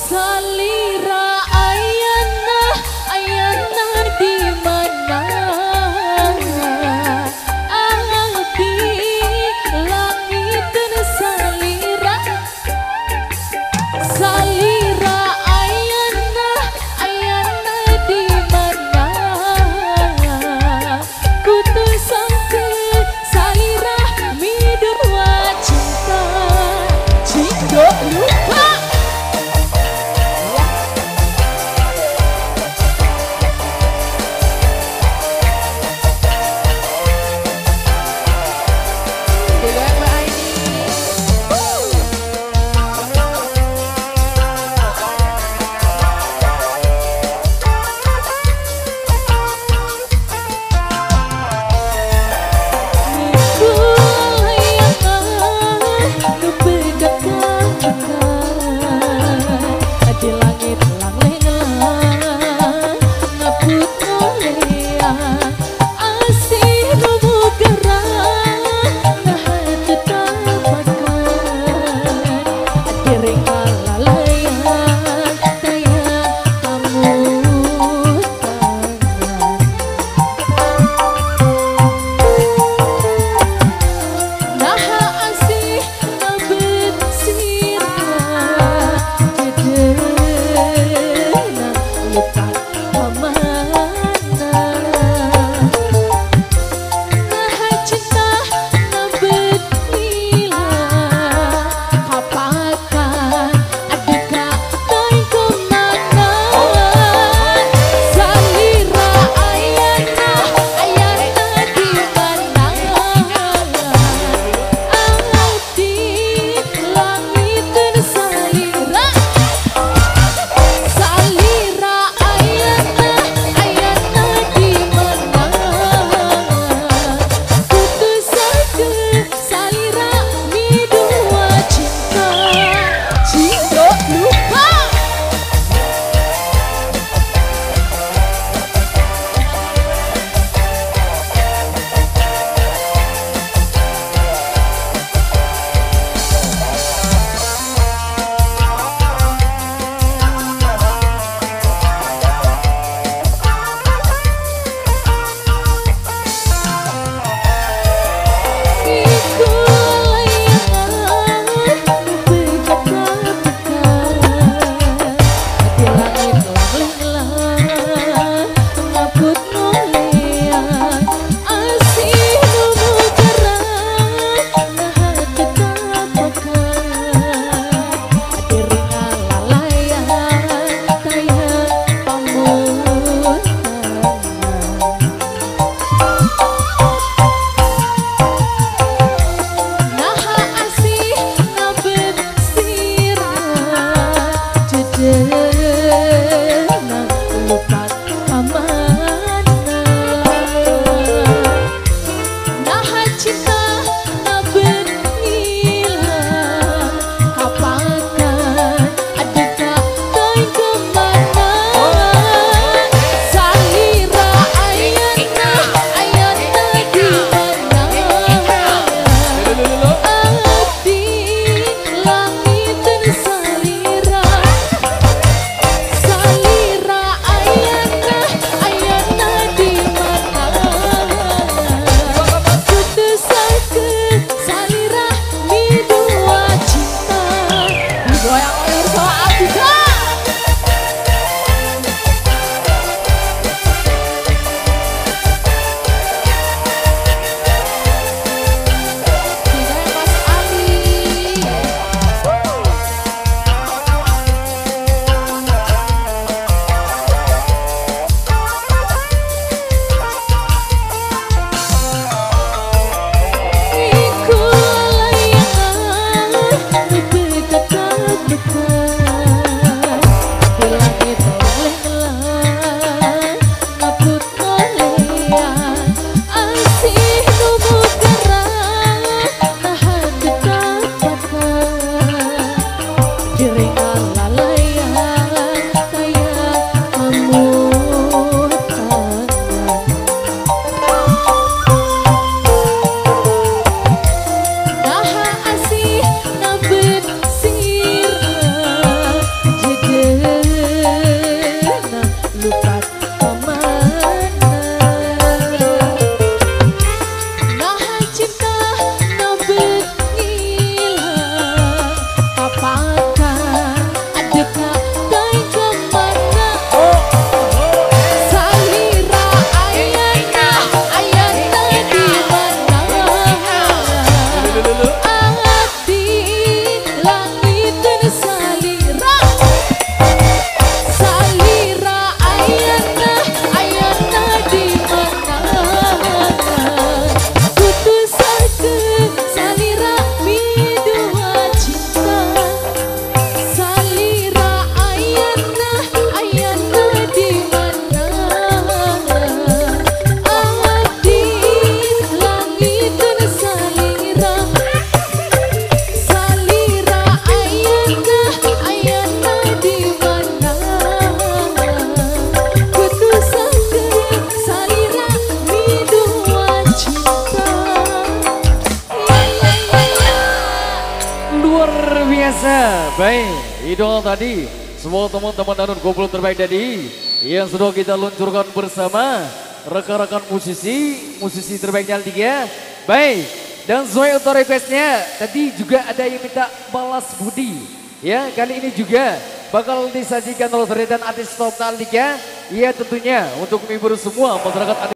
Salira ayana, ayana di mana? Di langit dan salira, salira ayana, ayana di mana? Kutu sampai salira midua cinta, cinta lupa. Ngiten salira salira ayana di mana kudu sangke salira midua cinta. Luar biasa. Baik, idol tadi semua teman-teman dan goblok terbaik tadi yang sudah kita luncurkan bersama rekan-rekan musisi terbaik Nyal 3. Baik, dan sesuai untuk requestnya tadi juga ada yang minta balas budi. Ya, kali ini juga bakal disajikan oleh dan artis top Nyal 3. Ya tentunya untuk menghibur semua masyarakat